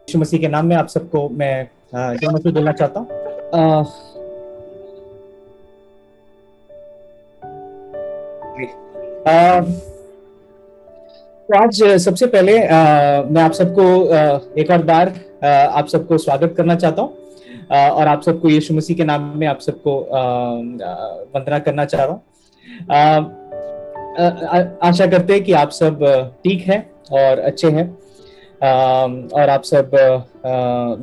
यीशु मसीह के नाम में आप सबको मैं जय मसीह बोलना चाहता हूँ। तो आज सबसे पहले मैं आप सबको एक और बार आप सबको स्वागत करना चाहता हूँ और आप सबको यीशु मसीह के नाम में आप सबको वंदना करना चाह रहा हूँ। आशा करते हैं कि आप सब ठीक हैं और अच्छे हैं और आप सब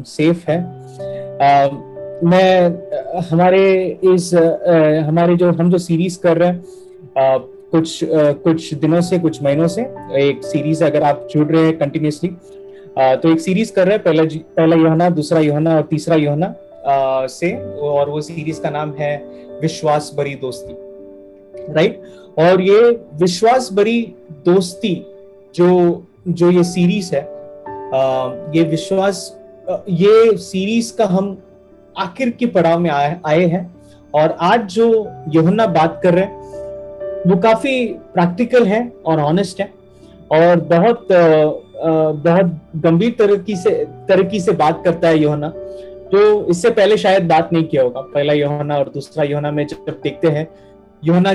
सेफ हैं। मैं हमारे जो हम सीरीज कर रहे हैं कुछ दिनों से, कुछ महीनों से एक सीरीज, अगर आप जुड़ रहे हैं कंटिन्यूसली तो एक सीरीज कर रहे हैं, पहला यूहन्ना, दूसरा यूहन्ना और तीसरा यूहन्ना से, और वो सीरीज का नाम है विश्वास भरी दोस्ती, राइट। और ये विश्वास भरी दोस्ती जो ये सीरीज है, ये सीरीज का हम आखिर के पड़ाव में आए हैं। और आज जो यूहन्ना बात कर रहे हैं वो काफी प्रैक्टिकल है और ऑनेस्ट है और बहुत गंभीर तरीके से बात करता है यूहन्ना, तो इससे पहले शायद बात नहीं किया होगा। पहला यूहन्ना और दूसरा यूहन्ना में जब देखते हैं यूहन्ना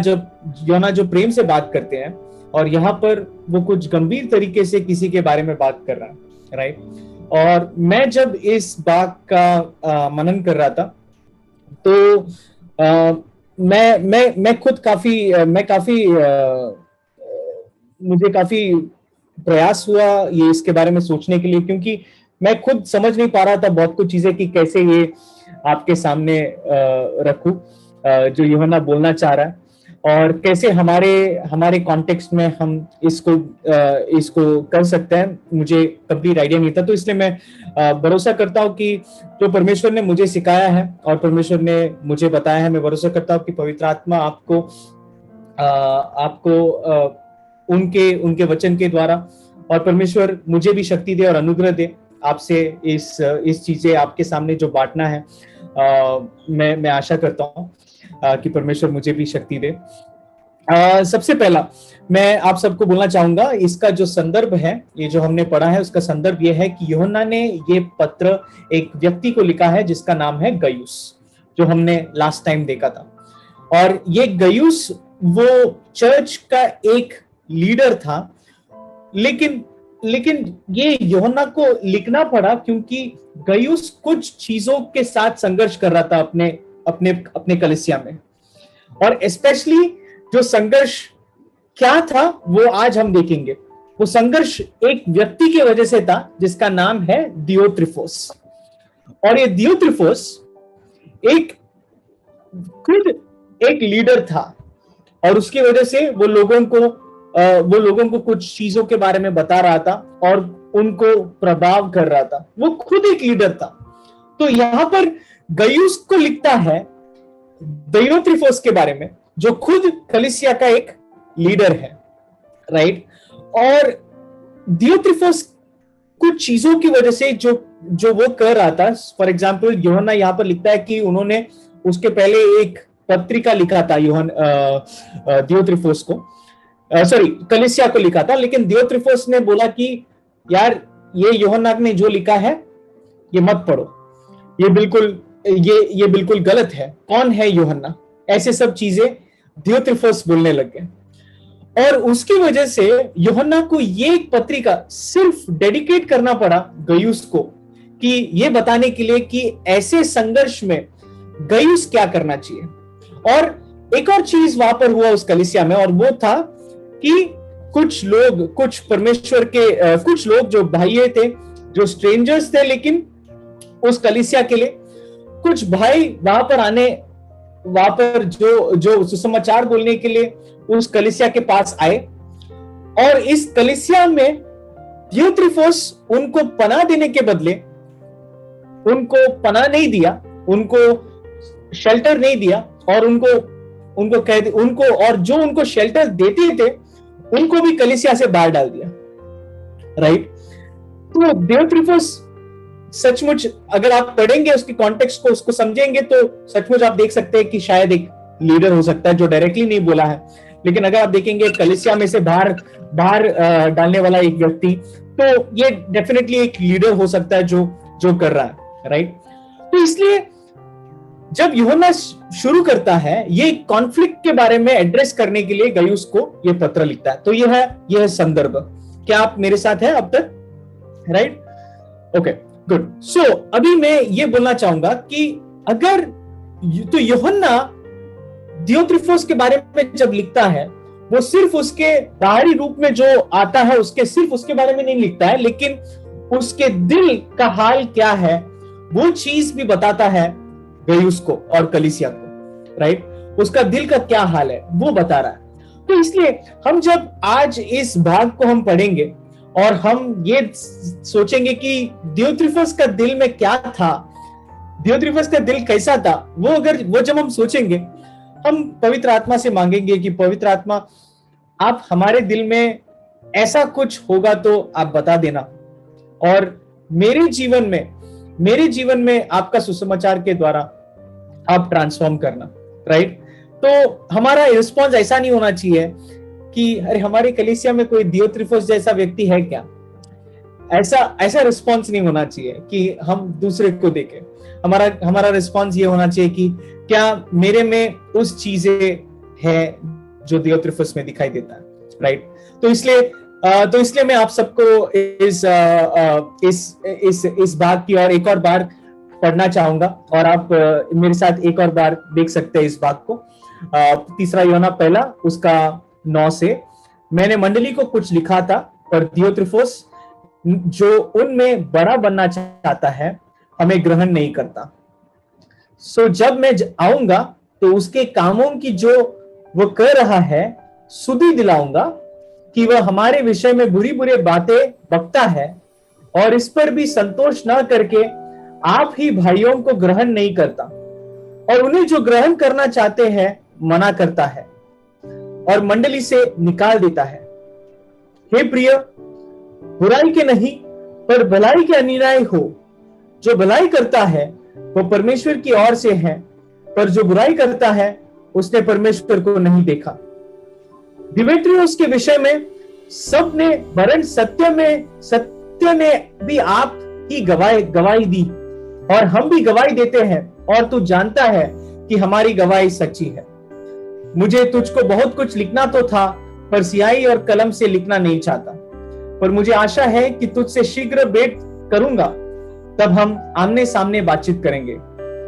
जो प्रेम से बात करते हैं, और यहाँ पर वो कुछ गंभीर तरीके से किसी के बारे में बात कर रहा है, राइट। और मैं जब इस बात का मनन कर रहा था तो मैं खुद मुझे काफी प्रयास हुआ ये इसके बारे में सोचने के लिए, क्योंकि मैं खुद समझ नहीं पा रहा था बहुत कुछ चीजें कि कैसे ये आपके सामने रखूं जो यूहन्ना बोलना चाह रहा है, और कैसे हमारे कॉन्टेक्स्ट में हम इसको कर सकते हैं। मुझे कंप्लीट आइडिया नहीं था, तो इसलिए मैं भरोसा करता हूँ कि जो परमेश्वर ने मुझे सिखाया है और परमेश्वर ने मुझे बताया है, मैं भरोसा करता हूँ कि पवित्र आत्मा आपको उनके वचन के द्वारा, और परमेश्वर मुझे भी शक्ति दे और अनुग्रह दे आपसे इस चीजें आपके सामने जो बांटना है। मैं आशा करता हूँ कि परमेश्वर मुझे भी शक्ति दे। सबसे पहला मैं आप सबको बोलना चाहूंगा, इसका जो संदर्भ है, ये जो हमने पढ़ा है उसका संदर्भ ये है कि यूहन्ना ने ये पत्र एक व्यक्ति को लिखा है जिसका नाम है गयुस, जो हमने लास्ट टाइम देखा था। और ये गयुस वो चर्च का एक लीडर था, लेकिन ये यूहन्ना को लिखना पड़ा क्योंकि गयुस कुछ चीजों के साथ संघर्ष कर रहा था अपने कलीसिया में। और स्पेशली जो संघर्ष क्या था वो आज हम देखेंगे। वो संघर्ष एक व्यक्ति की वजह से था जिसका नाम है दियोत्रिफोस। और ये दियोत्रिफोस खुद एक लीडर था, और उसकी वजह से वो लोगों को कुछ चीजों के बारे में बता रहा था और उनको प्रभाव कर रहा था। वो खुद एक लीडर था। तो यहां पर गयुस को लिखता है दियोत्रिफोस के बारे में, जो खुद कलीसिया का एक लीडर है, राइट। और दियोत्रिफोस कुछ चीजों की वजह से जो वो कर रहा था, फॉर एग्जाम्पल यूहन्ना यहां पर लिखता है कि उन्होंने उसके पहले एक पत्रिका लिखा था दियोत्रिफोस को, कलीसिया को लिखा था, लेकिन दियोत्रिफोस ने बोला कि यार ये यूहन्ना ने जो लिखा है ये मत पढ़ो, ये बिल्कुल गलत है, कौन है यूहन्ना, ऐसे सब चीजें दियोत्रिफोस बोलने लग गए। और उसकी वजह से यूहन्ना को ये एक पत्रिका सिर्फ डेडिकेट करना पड़ा गयुस को, कि ये बताने के लिए कि ऐसे संघर्ष में गयुस क्या करना चाहिए। और एक और चीज वहां पर हुआ उस कलीसिया में, और वो था कि कुछ लोग जो भाई थे, जो स्ट्रेंजर्स थे, लेकिन उस कलीसिया के लिए कुछ भाई वहां पर जो सुसमाचार बोलने के लिए उस कलीसिया के पास आए, और इस कलीसिया में दियोत्रिफोस उनको पनाह देने के बदले उनको पनाह नहीं दिया, उनको शेल्टर नहीं दिया, और और जो उनको शेल्टर देते थे उनको भी कलीसिया से बाहर डाल दिया, राइट। तो दियोत्रिफोस सचमुच, अगर आप पढ़ेंगे उसके कॉन्टेक्स्ट को, उसको समझेंगे, तो सचमुच आप देख सकते हैं कि शायद एक लीडर हो सकता है जो डायरेक्टली नहीं बोला है, लेकिन अगर आप देखेंगे कलीसिया में से बाहर डालने वाला एक व्यक्ति, तो ये डेफिनेटली एक लीडर हो सकता है जो जो कर रहा है, राइट। तो इसलिए जब यूहन्ना शुरू करता है ये कॉन्फ्लिक्ट के बारे में एड्रेस करने के लिए गयुस को ये पत्र लिखता है। तो यह है संदर्भ। क्या आप मेरे साथ हैं अब तक, राइट? Okay, good. सो अभी मैं ये बोलना चाहूंगा कि अगर तो यूहन्ना दियोत्रिफोस के बारे में जब लिखता है वो सिर्फ उसके बाहरी रूप में जो आता है सिर्फ उसके बारे में नहीं लिखता है, लेकिन उसके दिल का हाल क्या है वो चीज भी बताता है गयुस को और कलीसिया को, राइट। उसका दिल का क्या हाल है वो बता रहा है। तो इसलिए हम जब आज इस भाग को हम पढ़ेंगे और हम ये सोचेंगे कि दियोत्रिफस का दिल में क्या था, दियोत्रिफस का दिल कैसा था, वो जब हम सोचेंगे, हम पवित्र आत्मा से मांगेंगे कि पवित्र आत्मा आप हमारे दिल में ऐसा कुछ होगा तो आप बता देना, और मेरे जीवन में आपका सुसमाचार के द्वारा आप ट्रांसफॉर्म करना, राइट। तो हमारा रिस्पॉन्स ऐसा नहीं होना चाहिए कि अरे हमारे कलीसिया में कोई दियोत्रिफस जैसा व्यक्ति है क्या, ऐसा रिस्पॉन्स नहीं होना चाहिए कि हम दूसरे को देखें। हमारा रिस्पॉन्स ये होना चाहिए कि क्या मेरे में उस चीजें है जो दियोत्रिफस में दिखाई देता है, राइट। तो इसलिए मैं आप सबको इस भाग की और एक और बार पढ़ना चाहूंगा, और आप मेरे साथ एक और बार देख सकते हैं इस भाग को। तीसरा यूहन्ना पहला उसका 9 से, मैंने मंडली को कुछ लिखा था, पर दियोत्रिफस जो उनमें बड़ा बनना चाहता है हमें ग्रहण नहीं करता। सो जब मैं आऊंगा तो उसके कामों की जो वो कर रहा है सुधि दिलाऊंगा कि वह हमारे विषय में बुरी बुरी बातें बकता है, और इस पर भी संतोष न करके आप ही भाइयों को ग्रहण नहीं करता, और उन्हें जो ग्रहण करना चाहते हैं मना करता है और मंडली से निकाल देता है। हे प्रिय, बुराई के नहीं पर भलाई के अनुयायी हो। जो भलाई करता है वो परमेश्वर की ओर से है, पर जो बुराई करता है उसने परमेश्वर को नहीं देखा। दिमेत्रियुस के विषय में सबने वरन सत्य ने भी आप ही गवाही दी, और हम भी गवाही देते हैं, और तू जानता है कि हमारी गवाही सच्ची है। मुझे तुझको बहुत कुछ लिखना तो था, पर स्याही और कलम से लिखना नहीं चाहता, पर मुझे आशा है कि तुझसे शीघ्र भेंट करूंगा, तब हम आमने सामने बातचीत करेंगे।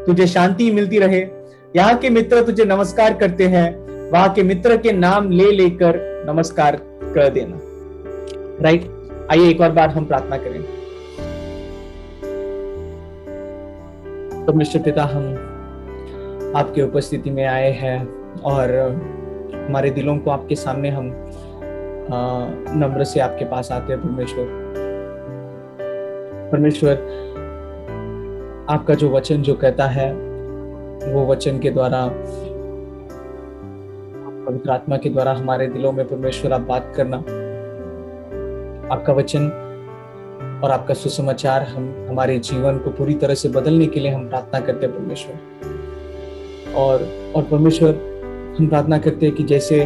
तुझे शांति मिलती रहे। यहाँ के मित्र तुझे नमस्कार करते हैं, वहां के मित्र के नाम ले लेकर नमस्कार कर देना, राइट। आइए एक और बार हम प्रार्थना करें। परमेश्वर पिता, हम आपके उपस्थिति में आए हैं और हमारे दिलों को आपके सामने हम नम्र से आपके पास आते हैं। परमेश्वर आपका जो वचन जो कहता है वो वचन के द्वारा, पवित्र आत्मा के द्वारा हमारे दिलों में परमेश्वर आप बात करना, आपका वचन और आपका सुसमाचार हम हमारे जीवन को पूरी तरह से बदलने के लिए हम प्रार्थना करते हैं परमेश्वर। और परमेश्वर हम प्रार्थना करते हैं कि जैसे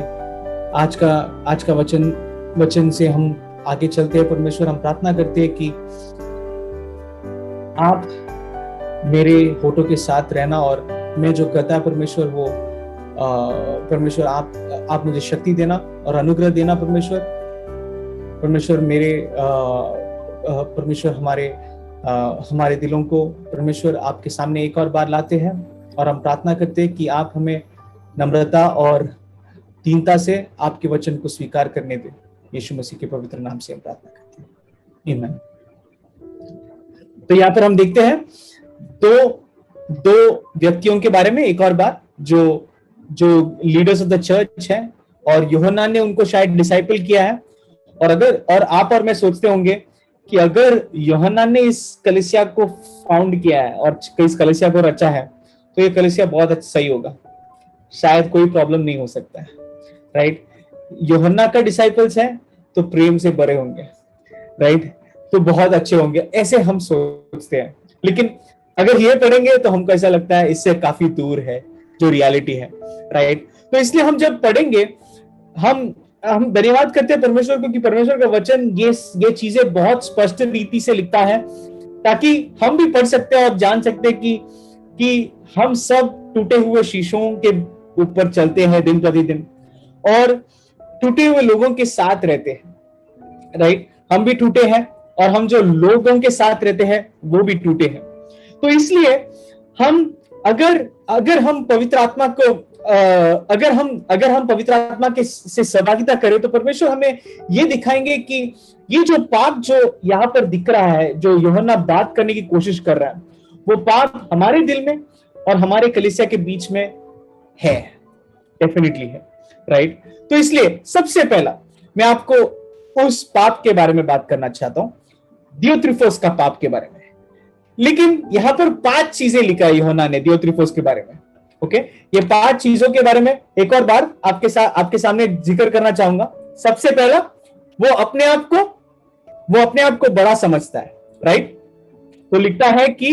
आज का वचन से हम आगे चलते हैं परमेश्वर, हम प्रार्थना करते हैं कि आप मेरे होठों के साथ रहना, और मैं जो कहता है परमेश्वर वो परमेश्वर आप मुझे शक्ति देना और अनुग्रह देना परमेश्वर मेरे परमेश्वर हमारे दिलों को परमेश्वर आपके सामने एक और बार लाते हैं, और हम प्रार्थना करते हैं कि आप हमें नम्रता और दीनता से आपके वचन को स्वीकार करने दें। यीशु मसीह के पवित्र नाम से हम प्रार्थना करते हैं, आमीन। तो यहाँ पर हम देखते हैं दो व्यक्तियों के बारे में एक और बार जो लीडर्स ऑफ द चर्च हैं, और यूहन्ना ने उनको शायद डिसाइपल किया है। और आप और मैं सोचते होंगे कि अगर यूहन्ना ने इस कलीसिया को फाउंड किया है और इस कलीसिया को रचा है तो ये कलीसिया बहुत सही होगा, शायद कोई प्रॉब्लम नहीं हो सकता है, राइट। यूहन्ना का डिसाइपल्स है तो प्रेम से भरे होंगे, राइट, तो बहुत अच्छे होंगे, ऐसे हम सोचते हैं। लेकिन अगर ये पढ़ेंगे तो हमको ऐसा लगता है इससे काफी दूर है जो रियलिटी है, राइट। तो इसलिए हम जब पढ़ेंगे हम हम धन्यवाद करते हैं परमेश्वर को कि परमेश्वर का वचन ये चीजें बहुत स्पष्ट रीति से लिखता है, ताकि हम भी पढ़ सकते हैं और जान सकते हैं कि हम सब टूटे हुए शीशों के ऊपर चलते हैं दिन प्रतिदिन, और टूटे हुए लोगों के साथ रहते हैं, राइट। हम भी टूटे हैं और हम जो लोगों के साथ रहते हैं वो भी टूटे हैं। तो इसलिए हम अगर हम पवित्र आत्मा को अगर हम पवित्र आत्मा के से सहभागिता करें, तो परमेश्वर हमें ये दिखाएंगे कि ये जो पाप जो यहाँ पर दिख रहा है, जो यूहन्ना बात करने की कोशिश कर रहा है, वो पाप हमारे दिल में और हमारे कलीसिया के बीच में है, डेफिनेटली है, राइट। तो इसलिए सबसे पहला मैं आपको उस पाप के बारे में बात करना चाहता हूं, दियोत्रिफोस का पाप के बारे में। लेकिन यहां पर 5 चीजें लिखा है यूहन्ना ने दियोत्रिफोस के बारे में। ओके, ये 5 चीजों के बारे में एक और बार आपके सामने जिक्र करना चाहूंगा। सबसे पहला, वो अपने आप को बड़ा समझता है, राइट। तो लिखता है कि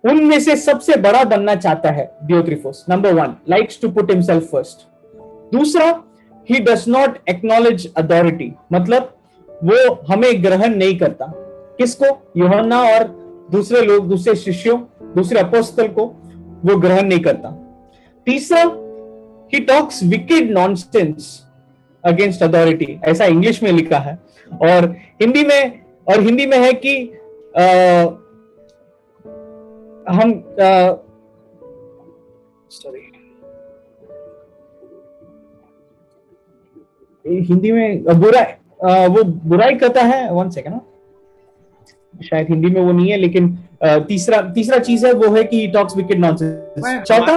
उनमें से सबसे बड़ा बनना चाहता है Diotrephes. Number 1, likes to put himself first. दूसरा, he does not acknowledge authority, मतलब वो हमें ग्रहण नहीं करता। किसको? यूहन्ना और दूसरे लोग, दूसरे शिष्यों, दूसरे अपोस्तल को वो ग्रहण नहीं करता। तीसरा, he talks wicked nonsense against authority, ऐसा इंग्लिश में लिखा है, और हिंदी में है कि हिंदी में वो बुराई करता है। 1 सेकेंड, शायद हिंदी में वो नहीं है, लेकिन तीसरा चीज है वो है कि टॉक्स विकेड नॉनसेंस। चौथा,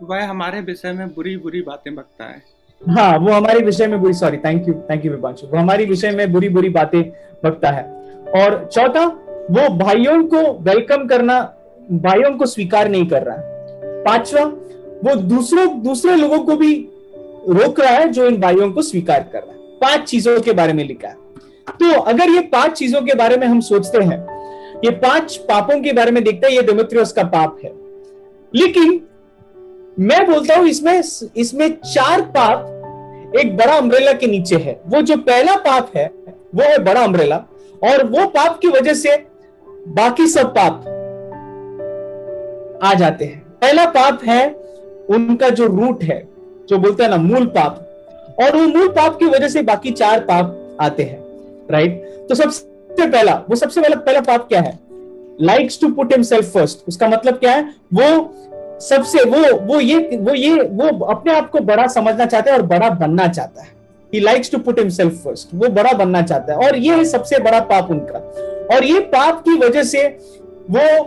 वह हमारे विषय में बुरी बुरी बातें बकता है। हाँ, वो हमारे विषय में बुरी, थैंक यू विपांशु, वो हमारे विषय में बुरी बुरी बातें बकता है। और चौथा, वो भाइयों को वेलकम करना, भाइयों को स्वीकार नहीं कर रहा है। पांचवा, वो दूसरे लोगों को भी रोक रहा है जो इन भाइयों को स्वीकार कर रहा है। 5 चीजों के बारे में लिखा है। तो अगर ये 5 चीजों के बारे में हम सोचते हैं, ये 5 पापों के बारे में देखते हैं, ये दिमेत्रियोस का पाप है। लेकिन मैं बोलता हूं इसमें 4 पाप एक बड़ा अम्ब्रेला के नीचे है। वो जो पहला पाप है वो है बड़ा अम्ब्रेला, और वो पाप की वजह से बाकी सब पाप आ जाते हैं। पहला पाप है उनका जो रूट है, जो बोलते हैं ना मूल पाप, और वो मूल पाप की वजह से बाकी 4 पाप आते हैं, राइट। तो सबसे पहला पाप क्या है? Likes to put himself first. उसका मतलब क्या है? वो अपने आप को बड़ा समझना चाहता है और बड़ा बनना चाहता है। He likes to put himself first, वो बड़ा बनना चाहता है, और ये है सबसे बड़ा पाप उनका। और ये पाप की वजह से वो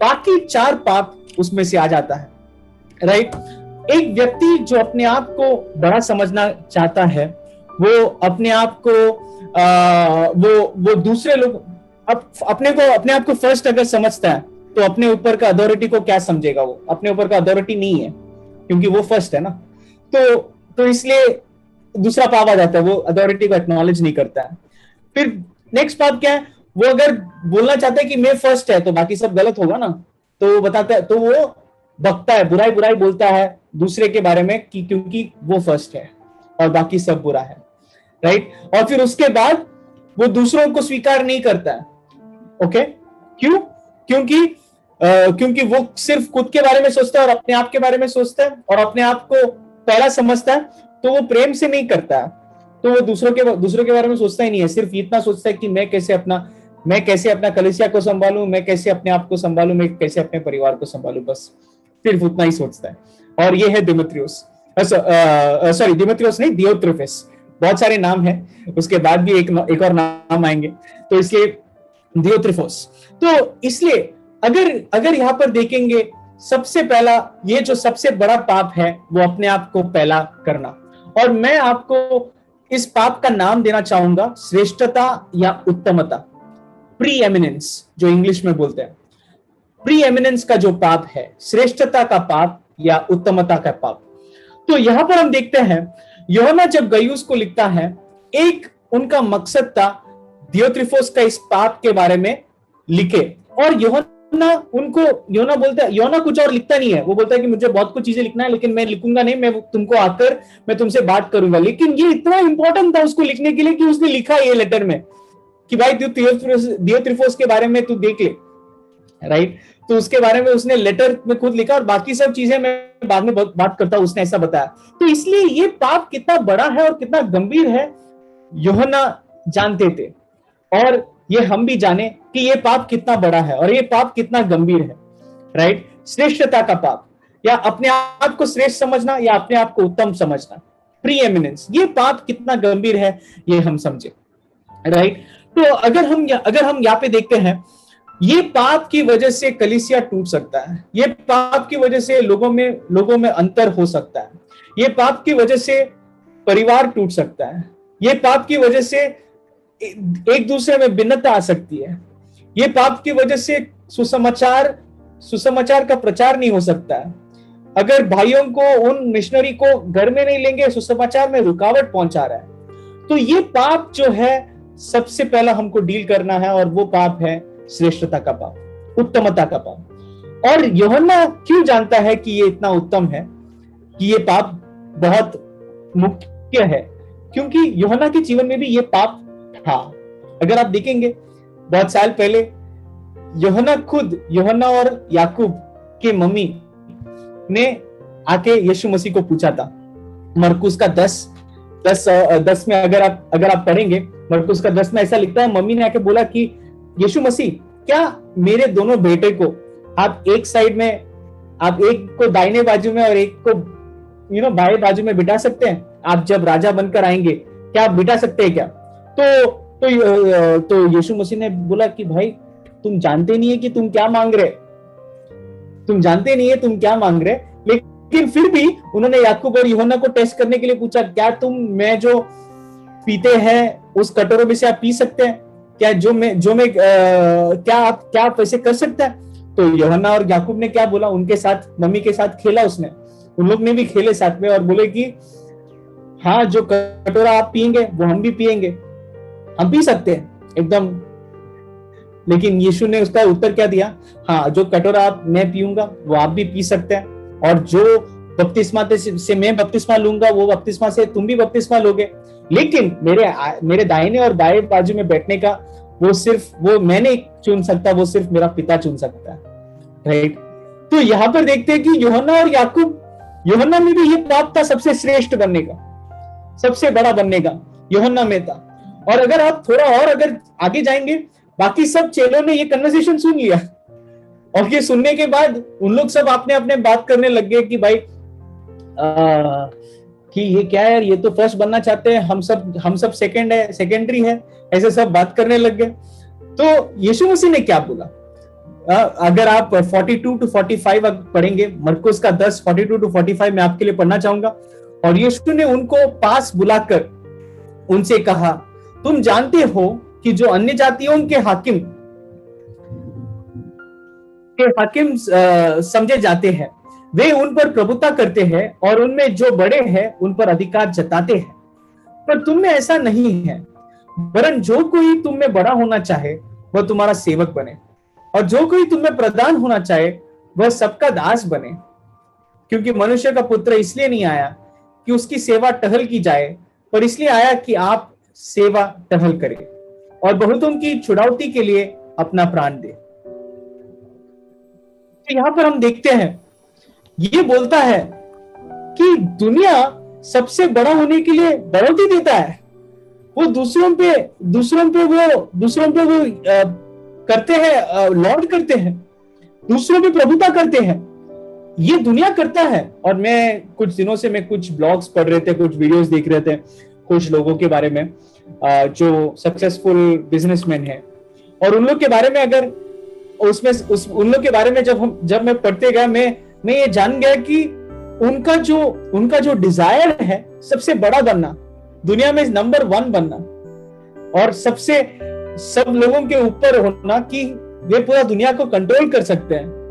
बाकी 4 पाप उसमें से आ जाता है, राइट। एक व्यक्ति जो अपने आप को बड़ा समझना चाहता है, वो अपने आप को वो दूसरे लोग अपने आप को फर्स्ट अगर समझता है, तो अपने ऊपर का अथॉरिटी को क्या समझेगा? वो अपने ऊपर का अथॉरिटी नहीं है, क्योंकि वो फर्स्ट है ना। तो इसलिए दूसरा पाप आ जाता है, वो अथॉरिटी को एक्नॉलेज नहीं करता है। फिर नेक्स्ट पाप क्या है? वो अगर बोलना चाहता है कि मैं फर्स्ट है तो बाकी सब गलत होगा ना, तो वो बताता है, तो वो बकता है, बुराई बोलता है दूसरे के बारे में कि क्योंकि वो फर्स्ट है और बाकी सब बुरा है, राइट। और फिर उसके बाद वो दूसरों को स्वीकार नहीं करता है। ओके, क्यों? क्योंकि वो सिर्फ खुद के बारे में सोचता है और अपने आप के बारे में सोचता है और अपने आप को पहला समझता है, तो वो प्रेम से नहीं करता है। तो वो दूसरों के बारे में सोचता ही नहीं है, सिर्फ इतना सोचता है कि मैं कैसे अपना कलीसिया को संभालूं, मैं कैसे अपने आप को संभालूं, मैं कैसे अपने परिवार को संभालूं, बस सिर्फ उतना ही सोचता है। और ये है दिमेत्रियोस, दिमेत्रियोस नहीं, दियोत्रिफेस। बहुत सारे नाम हैं, उसके बाद भी एक और नाम आएंगे, तो इसलिए दियोत्रिफोस। तो इसलिए अगर यहाँ पर देखेंगे, सबसे पहला ये जो सबसे बड़ा पाप है वो अपने आप को पहला करना। और मैं आपको इस पाप का नाम देना चाहूंगा श्रेष्ठता या उत्तमता, प्री एमिनेंस, जो इंग्लिश में बोलते हैं। प्री एमिनेंस का जो पाप है, श्रेष्ठता का पाप या उत्तमता का पाप। तो यहां पर हम देखते हैं यूहन्ना जब गयुस को लिखता है, एक उनका मकसद था दियोत्रिफोस का इस पाप के बारे में लिखे। और यूहन्ना योना बोलता है, योना कुछ और लिखता नहीं है, वो बोलता है कि मुझे बहुत कुछ चीजें लिखना है लेकिन मैं लिखूंगा नहीं, मैं तुमको आकर मैं तुमसे बात करूंगा। लेकिन ये इतना इंपॉर्टेंट था उसको लिखने के लिए कि उसने लिखा ये लेटर में कि भाई दियोत्रिफोस के बारे में तू देख ले, राइट। तो उसके बारे में उसने लेटर में खुद लिखा और बाकी सब चीजें मैं बाद में बात करता हूं, उसने ऐसा बताया। तो इसलिए ये पाप कितना बड़ा है और कितना गंभीर है यूहन्ना जानते थे, और ये हम भी जाने कि ये पाप कितना बड़ा है और ये पाप कितना गंभीर है, राइट। श्रेष्ठता का पाप, या अपने आप को श्रेष्ठ समझना या अपने आप को उत्तम समझना, प्री एमिनेंस, ये पाप कितना गंभीर है ये हम समझे, राइट। तो अगर हम यहाँ पे देखते हैं, ये पाप की वजह से कलीसिया टूट सकता है, ये पाप की वजह से लोगों में अंतर हो सकता है, ये पाप की वजह से परिवार टूट सकता है, ये पाप की वजह से एक दूसरे में भिन्नता आ सकती है, ये पाप की वजह से सुसमाचार का प्रचार नहीं हो सकता है। अगर भाइयों को, उन मिशनरी को घर में नहीं लेंगे, सुसमाचार में रुकावट पहुंचा रहा है। तो ये पाप जो है सबसे पहला हमको डील करना है, और वो पाप है श्रेष्ठता का पाप, उत्तमता का पाप। और यूहन्ना क्यों जानता है कि ये इतना उत्तम है, कि ये पाप बहुत मुख्य है? क्योंकि यूहन्ना के जीवन में भी ये पाप था। अगर आप देखेंगे बहुत साल पहले यूहन्ना और याकूब के मम्मी ने आके यीशु मसीह को पूछा था। मरकुस का 10 में अगर आप पढ़ेंगे, मरकुस का 10 में ऐसा लिखता है, मम्मी ने आके बोला कि यीशु मसीह, क्या मेरे दोनों बेटे को आप एक साइड में, आप एक को दाहिने बाजू में और एक को बाएं बाजू में बिठा सकते हैं? आप जब राजा बनकर आएंगे क्या आप बिठा सकते हैं क्या? तो यीशु मसीह ने बोला कि भाई तुम जानते नहीं है कि तुम क्या मांग रहे, लेकिन फिर भी उन्होंने याकूब और यूहन्ना को टेस्ट करने के लिए पूछा, क्या तुम मैं जो पीते हैं उस कटोरे में से आप पी सकते हैं? क्या क्या आप वैसे कर सकते हैं? तो यूहन्ना और याकूब ने क्या बोला, उनके साथ, मम्मी के साथ खेला उसने, उन लोग ने भी खेले साथ में, और बोले कि हाँ, जो कटोरा आप पिएंगे वो हम भी पिएंगे, हम पी सकते हैं एकदम। लेकिन यीशु ने उसका उत्तर क्या दिया? हाँ, जो कटोरा मैं पीऊंगा वो आप भी पी सकते हैं, और जो बपतिस्मा से मैं बपतिस्मा लूंगा वो बपतिस्मा से तुम भी बपतिस्मा लोगे, लेकिन मेरे दाहिने और बाएं बाजू में बैठने का वो मैं नहीं चुन सकता, वो सिर्फ मेरा पिता चुन सकता है, राइट। तो यहाँ पर देखते हैं कि यूहन्ना और याकूब, यूहन्ना में भी ये पाप था सबसे श्रेष्ठ बनने का, सबसे बड़ा बनने का, यूहन्ना में था। और अगर आप थोड़ा और अगर आगे जाएंगे, बाकी सब चेलों ने ये कन्वर्सेशन सुन लिया, और ये सुनने के बाद उन लोग सब अपने अपने बात करने लग गए कि भाई कि ये क्या है, ये तो फर्स्ट बनना चाहते हैं, हम सब सेकेंडरी है, ऐसे सब बात करने लग गए। तो यीशु मसीह ने क्या बोला? अगर आप 42 to 45 पढ़ेंगे, मरकुस का 10 42 to 45 मैं आपके लिए पढ़ना चाहूंगा। और यीशु ने उनको पास बुलाकर उनसे कहा, तुम जानते हो कि जो अन्य जातियों के हाकिम समझे जाते हैं, वे उन पर प्रभुता करते हैं और उनमें जो बड़े हैं उन पर अधिकार जताते हैं, पर तुम में ऐसा नहीं है। वरन जो कोई तुम में बड़ा होना चाहे वह तुम्हारा सेवक बने, और जो कोई तुम में प्रधान होना चाहे वह सबका दास बने। क्योंकि मनुष्य का पुत्र इसलिए नहीं आया कि उसकी सेवा टहल की जाए, पर इसलिए आया कि आप सेवा टहल करें और बहुतों की छुड़ावती के लिए अपना प्राण दे। तो यहां पर हम देखते हैं, ये बोलता है कि दुनिया सबसे बड़ा होने के लिए बढ़ोतरी देता है, वो दूसरों पे वो करते हैं, लॉर्ड करते हैं, दूसरों पे प्रभुता करते हैं, ये दुनिया करता है। और मैं कुछ दिनों से मैं कुछ ब्लॉग्स पढ़ रहे थे, कुछ वीडियोस देख रहे थे कुछ लोगों के बारे में जो सक्सेसफुल बिजनेसमैन है, और उन लोग के बारे में अगर उन लोग के बारे में जब मैं पढ़ते गया, मैं ये जान गया कि उनका जो डिजायर है सबसे बड़ा बनना, दुनिया में नंबर 1 बनना, और सब लोगों के ऊपर होना, कि वे पूरा दुनिया को कंट्रोल कर सकते हैं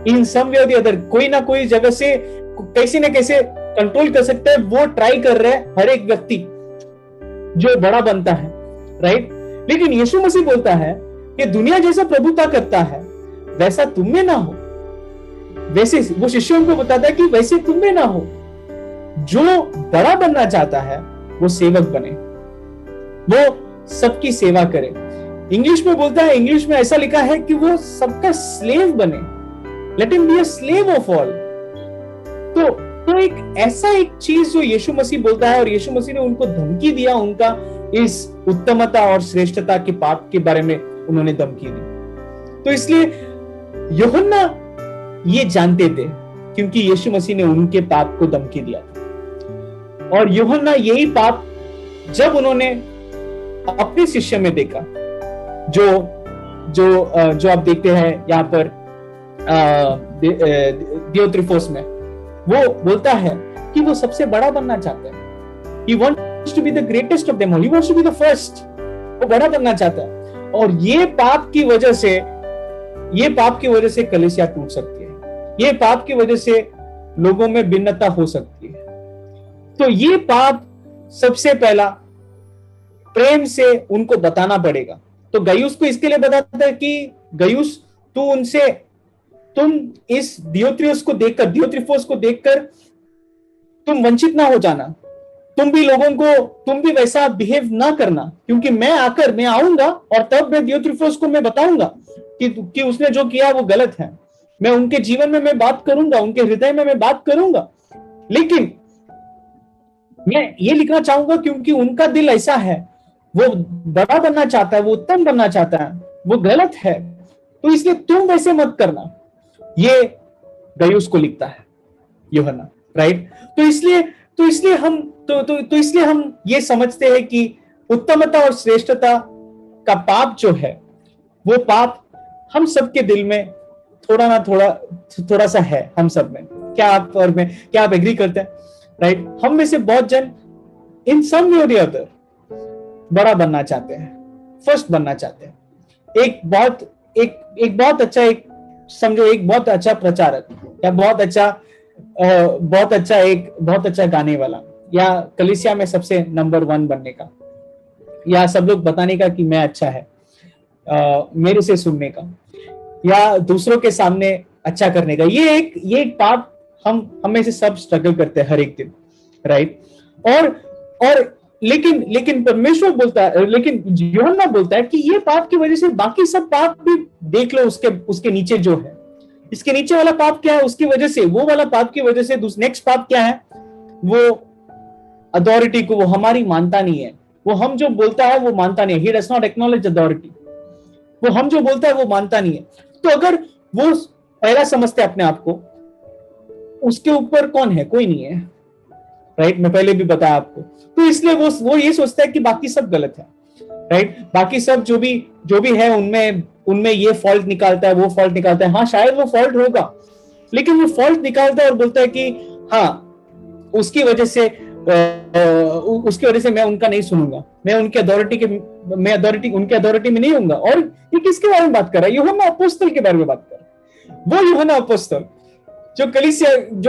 इन सम वे और द अदर, कोई ना कोई जगह से कैसे ना कैसे कंट्रोल कर सकते हैं। वो ट्राई कर रहे हैं हर एक व्यक्ति जो बड़ा बनता है, राइट। लेकिन यीशु मसीह बोलता है कि दुनिया जैसा प्रभुता करता है वैसा तुम में ना हो। वैसे वो शिष्यों को बताता है कि वैसे तुम में ना हो। जो बड़ा बनना चाहता है वो सेवक बने, वो सबकी सेवा करे। इंग्लिश में बोलता है, इंग्लिश में ऐसा लिखा है कि वो सबका स्लेव बने। Let him be a slave of all. तो एक ऐसा एक चीज जो यीशु मसीह बोलता है, और यीशु मसीह ने उनको धमकी दिया, उनका इस उत्तमता और श्रेष्ठता के पाप के बारे में उन्होंने धमकी दी। तो इसलिए यूहन्ना ये जानते थे, क्योंकि यीशु मसीह ने उनके पाप को धमकी दिया था। और यूहन्ना यही पाप जब उन्होंने अपने शिष्य में देखा, जो आप देखते हैं यहाँ पर दियोत्रिफोस में, वो बोलता है कि वो सबसे बड़ा बनना चाहता है। He wants to be the greatest of them all. He wants to be the first. वो बड़ा बनना चाहता है। और ये पाप की वजह से कलीसिया टूट सकती है। ये पाप की वजह से लोगों में भिन्नता हो सकती है। तो ये पाप सबसे पहला प्रेम से उनको बताना पड़ेगा। तो गयुस को इसके लिए बताता है कि गयुस, तुम इस दियोत्रिफोस को देखकर तुम वंचित ना हो जाना। तुम भी वैसा बिहेव ना करना, क्योंकि मैं आऊंगा और तब मैं दियोत्रिफोस को मैं बताऊंगा कि उसने जो किया वो गलत है। मैं उनके जीवन में मैं बात करूंगा, उनके हृदय में मैं बात करूंगा। लेकिन मैं ये लिखना चाहूंगा क्योंकि उनका दिल ऐसा है, वो बड़ा बनना चाहता है, वो उत्तम बनना चाहता है, वो गलत है। तो इसलिए तुम वैसे मत करना। ये गयुस को लिखता है यूहन्ना, राइट। तो इसलिए हम ये समझते हैं कि उत्तमता और श्रेष्ठता का पाप जो है, वो पाप हम सबके दिल में थोड़ा सा है, हम सब में। क्या आप एग्री करते हैं, राइट? हम में से बहुत जन इन सम वे और द अदर बड़ा बनना चाहते हैं, फर्स्ट बनना चाहते हैं। एक बहुत अच्छा प्रचारक, या बहुत अच्छा गाने वाला, या कलीसिया में सबसे नंबर 1 बनने का, या सब लोग बताने का कि मैं अच्छा है, मेरे से सुनने का, या दूसरों के सामने अच्छा करने का। ये एक पाप हम में से सब स्ट्रगल करते हैं हर एक दिन, राइट। और लेकिन परमेश्वर बोलता है, लेकिन यूहन्ना बोलता है कि ये पाप की वजह से बाकी सब पाप भी देख लो। उसके नीचे जो है, इसके नीचे वाला पाप क्या है, उसकी वजह से, वो वाला पाप की वजह से नेक्स्ट पाप क्या है, वो अथॉरिटी को वो हमारी मानता नहीं है। वो हम जो बोलता है वो मानता नहीं है। He does not acknowledge authority। वो हम जो बोलता है वो मानता नहीं है। तो अगर वो पहला समझते अपने आप को, उसके ऊपर कौन है? कोई नहीं है, राइट। मैं पहले भी बताया आपको। तो इसलिए वो ये सोचता है कि बाकी सब गलत है, राइट। बाकी सब जो भी है उनमें ये फॉल्ट निकालता है, वो फॉल्ट निकालता है। हाँ, शायद वो फॉल्ट होगा, लेकिन वो फॉल्ट निकालता है और बोलता है कि हाँ, उसकी वजह से मैं उनका नहीं सुनूंगा, मैं उनके उनके अथॉरिटी में नहीं होऊंगा। और ये किसके बारे में बात कर रहा है? यूहन्ना अपोस्तल के बारे में बात कर रहा है। वो यूहन्ना अपोस्तल जो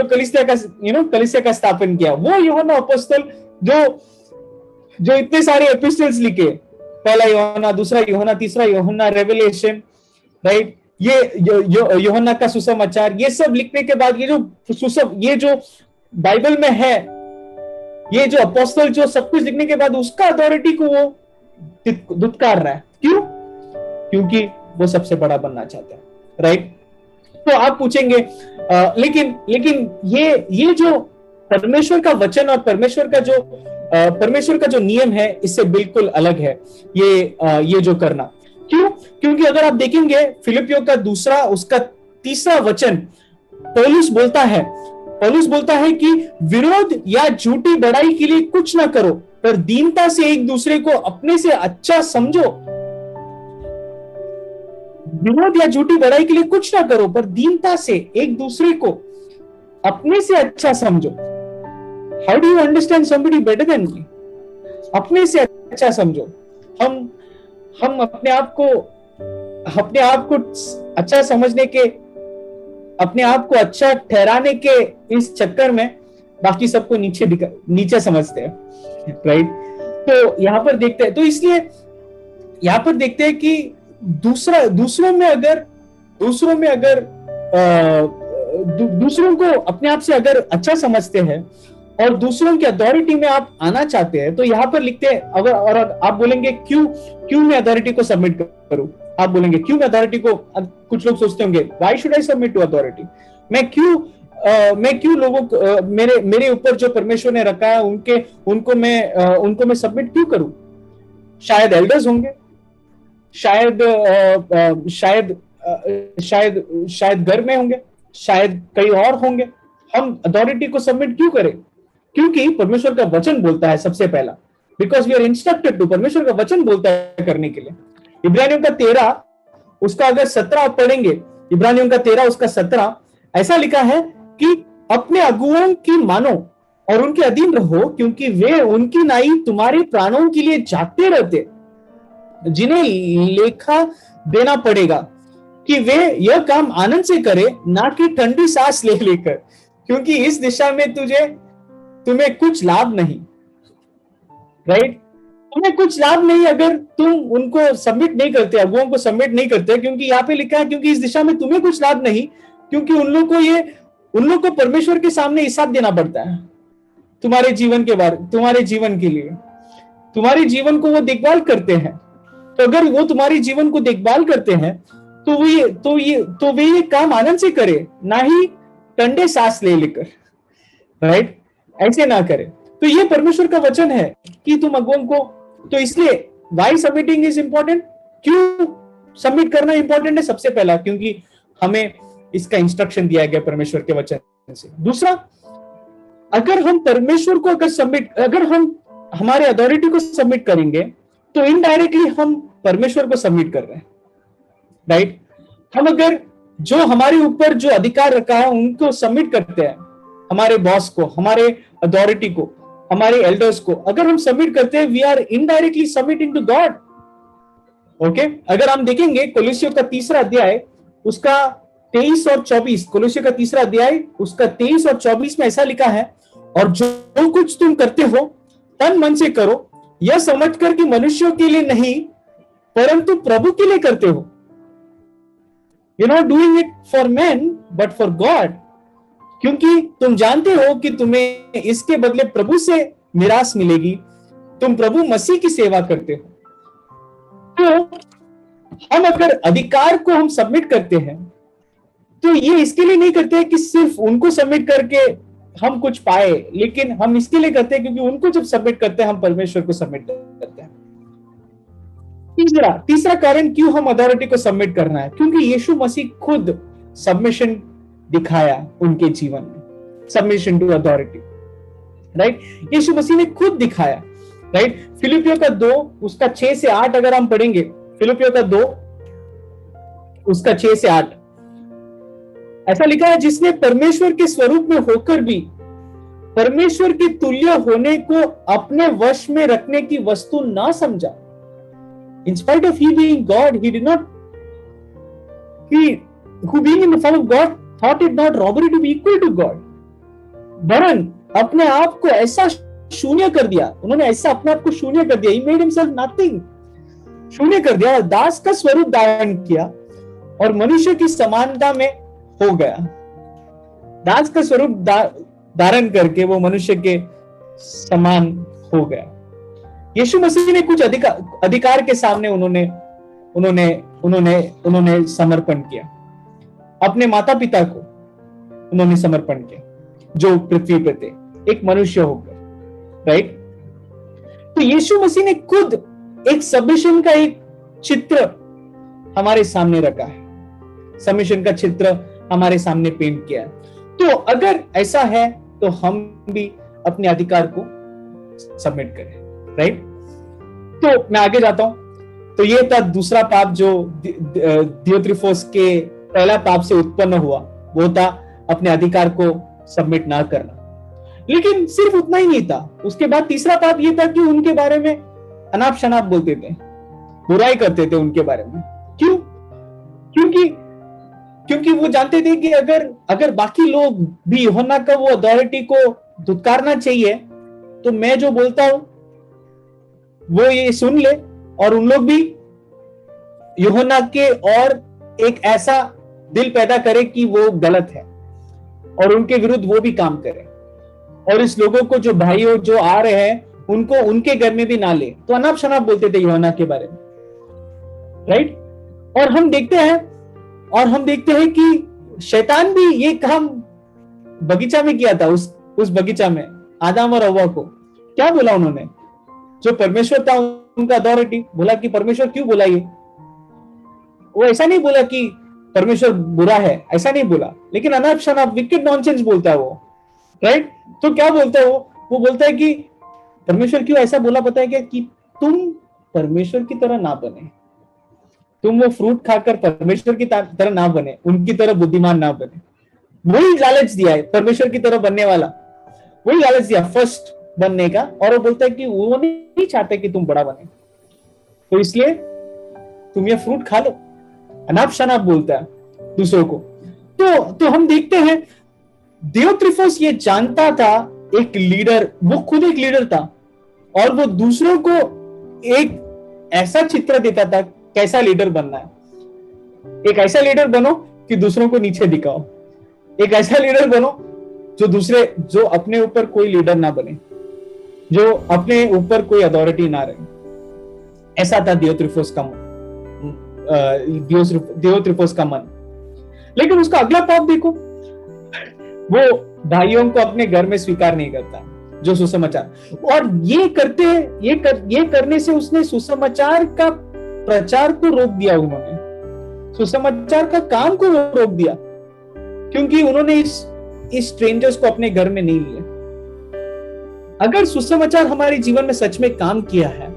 कलीसिया का स्थापन किया, वो यूहन्ना अपोस्तल जो इतने सारे एपिस्टल्स लिखे, पहला यूहन्ना, दूसरा यूहन्ना, तीसरा यूहन्ना, रेवलेशन, राइट। ये यूहन्ना का सुसमाचार, ये सब लिखने के बाद ये जो बाइबल में है, ये जो अपोस्टल जो सब कुछ लिखने के बाद उसका अथॉरिटी को वो दुत्कार रहा है। क्यों? क्योंकि वो सबसे बड़ा बनना चाहता है, राइट। तो आप पूछेंगे लेकिन ये जो परमेश्वर का वचन और परमेश्वर का जो नियम है, इससे बिल्कुल अलग है ये जो करना। क्यों? क्योंकि अगर आप देखेंगे फिलिपियों का उसका 3रा वचन, पौलुस बोलता है कि विरोध या झूठी बड़ाई के लिए कुछ ना करो, पर दीनता से एक दूसरे को अपने से अच्छा समझो। विरोध या झूठी बड़ाई के लिए कुछ ना करो, पर दीनता से एक दूसरे को अपने से अच्छा समझो। How do you understand somebody better than me? अपने से अच्छा समझो। हम अपने आप को अच्छा समझने के, अपने आप को अच्छा ठहराने के इस चक्कर में बाकी सबको नीचे समझते हैं, राइट। तो यहां पर देखते हैं, तो इसलिए यहां पर देखते हैं कि दूसरों में अगर दूसरों में अगर दूसरों को अपने आप से अगर अच्छा समझते हैं और दूसरों की अथॉरिटी में आप आना चाहते हैं, तो यहाँ पर लिखते हैं अगर, और आप बोलेंगे क्यों क्यों मैं अथॉरिटी को सबमिट करूं, आप बोलेंगे क्यों मैं अथॉरिटी को, कुछ लोग सोचते होंगे why should I submit to authority, मैं क्यों लोगों को मेरे मेरे ऊपर जो परमेश्वर ने रखा है उनको मैं सबमिट क्यों करूं। शायद एल्डर्स होंगे, शायद शायद शायद शायद घर में होंगे, शायद कई और होंगे। हम अथॉरिटी को सबमिट क्यों करें? क्योंकि परमेश्वर का वचन बोलता है सबसे पहला, because we are instructed to, परमेश्वर का वचन बोलता है करने के लिए। इब्रानियों का 13 उसका अगर 17 पढ़ेंगे, इब्रानियों का 13 उसका 17 ऐसा लिखा है कि अपने अगुओं की मानो और उनके अधीन रहो, क्योंकि वे उनकी नाई तुम्हारे प्राणों के लिए जागते रहते, जिन्हें लेखा देना पड़ेगा, कि वे यह काम आनंद से करे, ना कि ठंडी सांस ले लेकर, क्योंकि इस दिशा में तुम्हें कुछ लाभ नहीं। राइट, तुम्हें कुछ लाभ नहीं अगर तुम उनको सबमिट नहीं करते, अगुओं को सबमिट नहीं करते, क्योंकि यहाँ पे लिखा है क्योंकि इस दिशा में तुम्हें कुछ लाभ नहीं, क्योंकि उन लोग को परमेश्वर के सामने हिसाब देना पड़ता है तुम्हारे जीवन के बारे, तुम्हारे जीवन के लिए, तुम्हारे जीवन को वो देखभाल करते हैं। तो अगर वो तुम्हारे जीवन को देखभाल करते हैं तो वे ये काम आनंद से करे, ना ही ठंडे सांस ले लेकर। राइट, ऐसे ना करे। तो ये परमेश्वर का वचन है कि तुम अगुओं को, तो इसलिए व्हाई सबमिटिंग इज इंपॉर्टेंट, क्यों सबमिट करना इंपॉर्टेंट है? सबसे पहला क्योंकि हमें इसका इंस्ट्रक्शन दिया गया परमेश्वर के वचन से। दूसरा, अगर हम परमेश्वर को अगर हम हमारे अथॉरिटी को सबमिट करेंगे तो इनडायरेक्टली हम परमेश्वर को सबमिट कर रहे हैं। राइट, हम अगर जो हमारे ऊपर जो अधिकार रखा है उनको सबमिट करते हैं, हमारे बॉस को, हमारे अथॉरिटी को, हमारे एल्डर्स को अगर हम सबमिट करते हैं, we are indirectly submitting to God. Okay, अगर हम देखेंगे कोलोसियों का 3 अध्याय उसका 23 और 24, कोलोसियों का 3 अध्याय उसका 23 और 24 में ऐसा लिखा है, और जो कुछ तुम करते हो तन मन से करो, यह समझकर कि मनुष्यों के लिए नहीं परंतु प्रभु के लिए करते हो। You're not doing it for men, but for God. क्योंकि तुम जानते हो कि तुम्हें इसके बदले प्रभु से मिरास मिलेगी, तुम प्रभु मसीह की सेवा करते हो। तो हम अगर अधिकार को हम सबमिट करते हैं, तो ये इसके लिए नहीं करते हैं कि सिर्फ उनको सबमिट करके हम कुछ पाए, लेकिन हम इसके लिए करते हैं क्योंकि उनको जब सबमिट करते हैं हम परमेश्वर को सबमिट करते हैं। तीसरा कारण क्यों हम अथॉरिटी को सबमिट करना है, क्योंकि यीशु मसीह खुद सबमिशन दिखाया उनके जीवन में, सबमिशन टू अथॉरिटी। राइट, यीशु मसीह ने खुद दिखाया। राइट, फिलिपियों का 2 उसका 6 से 8 अगर हम पढ़ेंगे, फिलिपियों का 2 उसका 6 से 8 ऐसा लिखा है, जिसने परमेश्वर के स्वरूप में होकर भी परमेश्वर के तुल्य होने को अपने वश में रखने की वस्तु ना समझा। In spite of he being God, he who being in the form of God thought it not robbery to be equal to God. वरन अपने आप को ऐसा शून्य कर दिया, उन्होंने ऐसा अपने आप को शून्य कर दिया, he made himself nothing, शून्य कर दिया और दास का स्वरूप धारण किया और मनुष्य की समानता में हो गया। दास का स्वरूप धारण करके वो मनुष्य के समान हो गया। यीशु मसीह ने कुछ अधिकार के सामने उन्होंने समर्पण किया, अपने माता पिता को उन्होंने समर्पण किया जो पृथ्वी पे थे, एक मनुष्य होकर। राइट, तो यीशु मसीह ने खुद एक सबमिशन का एक चित्र हमारे सामने रखा है, सबमिशन का चित्र हमारे सामने पेंट किया है। तो अगर ऐसा है तो हम भी अपने अधिकार को सबमिट करें। राइट, तो मैं आगे जाता हूं। तो ये था दूसरा पाप जो दियोत्रिफोस के पहला पाप से उत्पन्न हुआ, वो था अपने अधिकार को सबमिट ना करना। लेकिन सिर्फ उतना ही नहीं था, उसके बाद तीसरा पाप ये था कि उनके बारे में अनाप शनाप बोलते थे, बुराई करते थे उनके बारे में। क्यों? क्योंकि वो जानते थे कि अगर बाकी लोग भी यूहन्ना का वो अथॉरिटी को धुतकारना चाहिए, तो मैं जो बोलता हूं वो ये सुन ले और उन लोग भी यूहन्ना के और एक ऐसा दिल पैदा करे कि वो गलत है और उनके विरुद्ध वो भी काम करे, और इस लोगों को जो भाइयों जो आ रहे हैं उनको उनके घर में भी ना ले। तो अनाप शनाप बोलते थे यूहन्ना के बारे में, राइट। और हम देखते हैं कि शैतान भी ये काम बगीचा में किया था। उस बगीचा में आदम और हव्वा को क्या बोला उन्होंने? जो परमेश्वर था उनका अथॉरिटी, बोला कि परमेश्वर क्यों बोला ये? वो ऐसा नहीं बोला कि परमेश्वर बुरा है, ऐसा नहीं बोला, लेकिन अनाप शनाप विकेट नॉनसेंस बोलता है वो, राइट। तो क्या बोलता है वो बोलता है कि परमेश्वर क्यों ऐसा बोला पता है क्या? कि तुम परमेश्वर की तरह ना बने, तुम वो फ्रूट खाकर परमेश्वर की तरह ना बने, उनकी तरह बुद्धिमान ना बने। वही लालच दिया है परमेश्वर की तरह बनने वाला, वही लालच दिया फर्स्ट बनने का। और वो बोलता है कि वो नहीं चाहते कि तुम बड़ा बने, तो इसलिए तुम ये फ्रूट खा लो। अनाप शनाप बोलता है दूसरों को। तो हम देखते हैं दियोत्रिफस ये जानता था, एक लीडर, वो खुद एक लीडर था, और वो दूसरों को एक ऐसा चित्र देता था कैसा लीडर बनना है। एक ऐसा लीडर बनो कि दूसरों को नीचे दिखाओ, एक ऐसा लीडर बनो जो अपने ऊपर कोई लीडर ना बने, जो अपने ऊपर कोई अथॉरिटी ना रहे। ऐसा था दियोत्रिफस का मन। लेकिन उसका अगला पाप देखो, वो भाइयों को अपने घर में स्वीकार नहीं करता, जो सुसमाचार। और ये करने से उसने सुसमाचार का प्रचार को रोक दिया। उन्होंने सुसमाचार का काम को रोक दिया, क्योंकि उन्होंने इस स्ट्रेंजर्स को अपने घर में नहीं लिया। अगर सुसमाचार हमारे जीवन में सच में काम किया है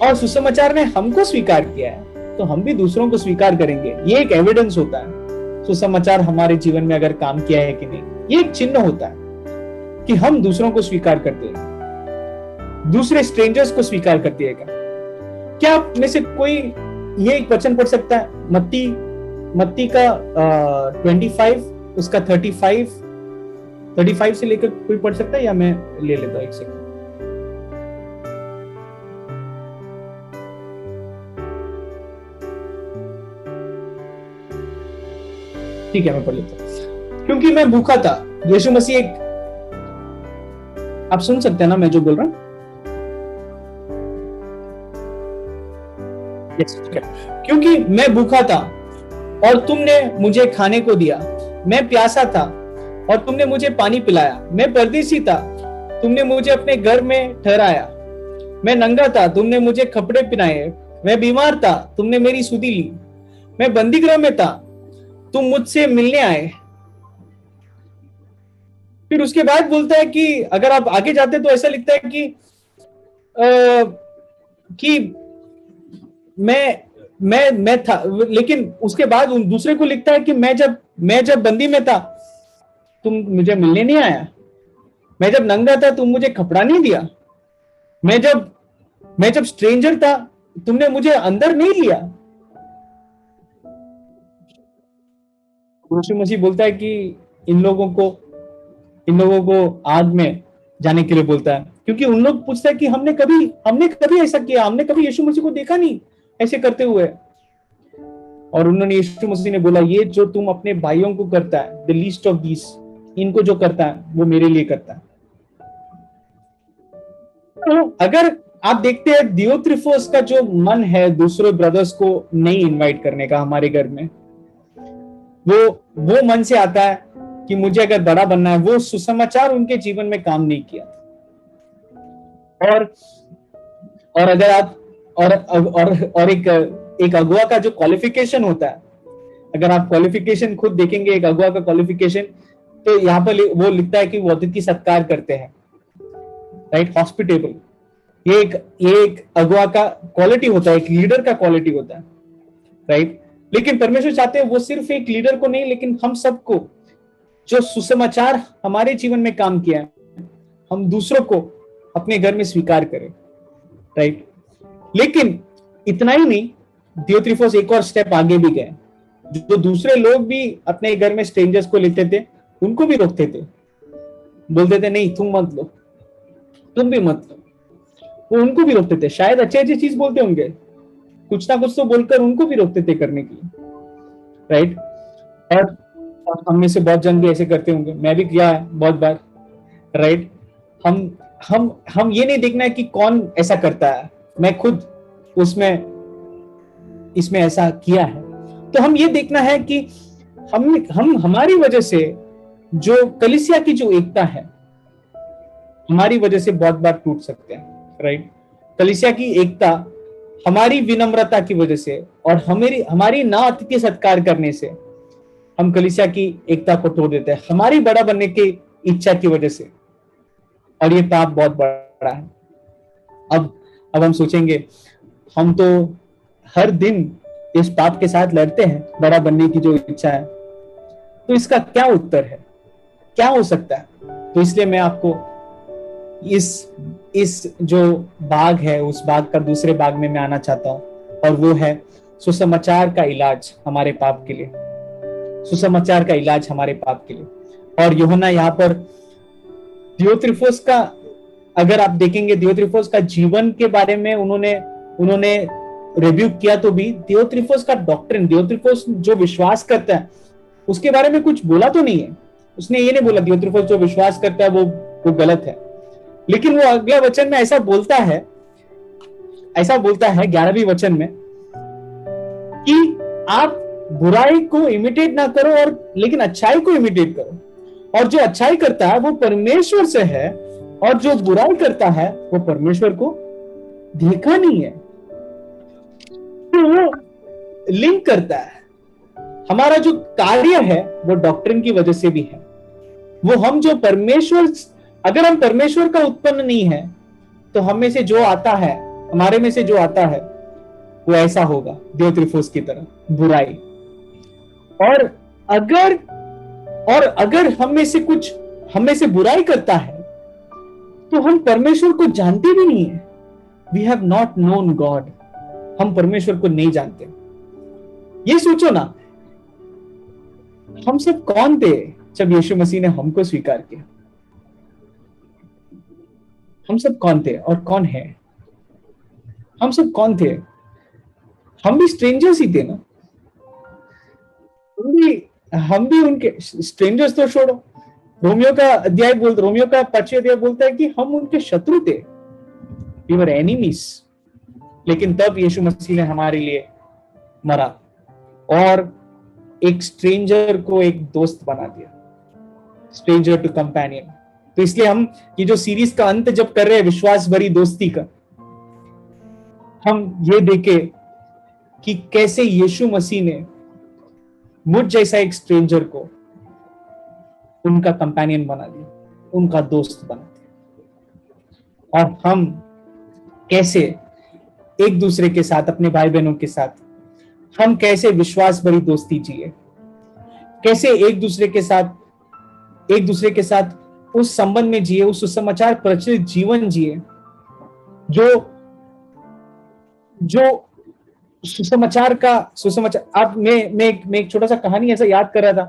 और सुसमाचार ने हमको स्वीकार किया है, तो हम भी दूसरों को स्वीकार करेंगे। ये एक एविडेंस होता है सुसमाचार हमारे जीवन में अगर काम किया है कि नहीं। ये एक चिन्ह होता है कि हम दूसरों को स्वीकार करते हैं, दूसरे स्ट्रेंजर्स को स्वीकार करते हैं। क्या आप में से कोई ये एक वचन पढ़ सकता है? मत्ती का 25 उसका 35 से लेकर कोई पढ़ सकता है, या मैं ले लेता हूं एक सेकंड। ठीक है, मैं पढ़ लेता हूं। क्योंकि मैं भूखा था, यीशु मसीह एक, आप सुन सकते हैं ना मैं जो बोल रहा हूं? क्योंकि मैं भूखा था और तुमने मुझे खाने को दिया, मैं प्यासा था और तुमने मुझे पानी पिलाया, मैं परदेसी था, तुमने मुझे अपने घर में ठहराया, मैं नंगा था, तुमने मुझे कपड़े पहनाए, मैं बीमार था, तुमने मेरी सुधि ली, मैं बंदीगृह में था, तुम मुझसे मिलने आए। फिर उसके बाद बोलता है कि अगर आप आगे जाते तो ऐसा लिखता है कि मैं था, लेकिन उसके बाद उन दूसरे को लिखता है कि मैं जब बंदी में था तुम मुझे मिलने नहीं आया, मैं जब नंगा था तुम मुझे कपड़ा नहीं दिया, मैं जब स्ट्रेंजर था तुमने मुझे अंदर नहीं लिया। यीशु मसीह बोलता है कि इन लोगों को आग में जाने के लिए बोलता है, क्योंकि उन लोग पूछते हैं कि हमने कभी ऐसा किया, हमने कभी यीशु मसीह को देखा नहीं ऐसे करते हुए। और उन्होंने यीशु मसीह ने बोला, ये जो तुम अपने भाइयों को करता है, द लीस्ट ऑफ दीस, इनको जो करता है वो मेरे लिए करता है। तो अगर आप देखते हैं दियोत्रिफोस का जो मन है दूसरे ब्रदर्स को नहीं इनवाइट करने का हमारे घर में, वो मन से आता है कि मुझे अगर बड़ा बनना है। वो सुसमाचार उनके जीवन में काम नहीं किया। और अगर आप और एक अगुआ का जो क्वालिफिकेशन होता है, अगर आप क्वालिफिकेशन खुद देखेंगे एक अगुआ का क्वालिफिकेशन, तो यहाँ पर वो लिखता है कि वो अतिथि सत्कार करते हैं, राइट, हॉस्पिटेबल। ये एक अगुआ का क्वालिटी होता है, एक लीडर का क्वालिटी होता है, राइट। लेकिन परमेश्वर चाहते हैं वो सिर्फ एक लीडर को नहीं, लेकिन हम सबको, जो सुसमाचार हमारे जीवन में काम किया है, हम दूसरों को अपने घर में स्वीकार करें, राइट। लेकिन इतना ही नहीं, दियोत्रिफोस एक और स्टेप आगे भी गए। जो दूसरे लोग भी अपने घर में स्ट्रेंजर्स को लेते थे, उनको भी रोकते थे, बोलते थे नहीं तुम मत लो, तुम भी मत लो। वो उनको भी रोकते थे, शायद अच्छी चीज बोलते होंगे, कुछ ना कुछ तो बोलकर उनको भी रोकते थे करने के लिए। राइट। और हम में से बहुत जन भी ऐसे करते होंगे, मैं भी किया है बहुत बार, राइट। हम हम ये नहीं देखना है कि कौन ऐसा करता है, मैं खुद उसमें इसमें ऐसा किया है। तो हम ये देखना है कि हम हमारी वजह से जो कलीसिया की जो एकता है, हमारी वजह से बहुत बार टूट सकते हैं, राइट। कलीसिया की एकता हमारी विनम्रता की वजह से और हमारी ना अतिथि सत्कार करने से हम कलीसिया की एकता को तोड़ देते हैं, हमारी बड़ा बनने की इच्छा की वजह से। और ये पाप बहुत बड़ा है। अब हम सोचेंगे, हम तो हर दिन इस पाप के साथ लड़ते हैं, बड़ा बनने की जो इच्छा है, तो इसका क्या उत्तर है, क्या हो सकता है? तो इसलिए मैं आपको इस जो भाग है, उस भाग का दूसरे भाग में मैं आना चाहता हूं, और वो है सुसमाचार का इलाज हमारे पाप के लिए। सुसमाचार का इलाज हमारे पाप के लिए। और यूहन्ना यहाँ पर दियोत्रिफोस का, अगर आप देखेंगे दियोत्रिफोस का जीवन के बारे में उन्होंने रिव्यू किया, तो भी दियोत्रिफोस का डॉक्ट्रिन, दियोत्रिफोस जो विश्वास करता है उसके बारे में कुछ बोला तो नहीं है। उसने ये नहीं बोला दियोत्रिफोस जो विश्वास करता है वो गलत है। लेकिन वो अगला वचन में ऐसा बोलता है 11वीं वचन में कि आप बुराई को इमिटेट ना करो, और लेकिन अच्छाई को इमिटेट करो। और जो अच्छाई करता है वो परमेश्वर से है, और जो बुराई करता है वो परमेश्वर को देखा नहीं है। तो वो लिंक करता है, हमारा जो कार्य है वो डॉक्ट्रिन की वजह से भी है। वो हम जो परमेश्वर, अगर हम परमेश्वर का उत्पन्न नहीं है, तो हम में से जो आता है, हमारे में से जो आता है वो ऐसा होगा दियोत्रिफोस की तरह, बुराई। और अगर हम में से बुराई करता है, तो हम परमेश्वर को जानते भी नहीं है। We have not known God. हम परमेश्वर को नहीं जानते। ये सोचो ना, हम सब कौन थे जब यीशु मसीह ने हमको स्वीकार किया? हम सब कौन थे और कौन है? हम सब कौन थे? हम भी स्ट्रेंजर्स ही थे ना। हम भी उनके स्ट्रेंजर्स तो छोड़ो, रोमियो का 5वां अध्याय बोलता है कि हम उनके शत्रु थे, वी वर एनिमीज। लेकिन तब यीशु मसीह ने हमारे लिए मरा और एक स्ट्रेंजर को एक दोस्त बना दिया, स्ट्रेंजर टू कंपेनियन। तो इसलिए हम ये जो सीरीज का अंत जब कर रहे हैं विश्वास भरी दोस्ती का, हम ये देखे कि कैसे यीशु मसीह ने मुझ जैसा एक स्ट्रेंजर को उनका कंपेनियन बना दिया, उनका दोस्त बना दिया। और हम कैसे एक दूसरे के साथ, अपने भाई बहनों के साथ, हम कैसे विश्वास भरी दोस्ती जिए, कैसे एक दूसरे के साथ उस संबंध में जिए, उस सुसमाचार प्रचलित जीवन जिए जो सुसमाचार आप मैं एक छोटा सा कहानी ऐसा याद कर रहा था।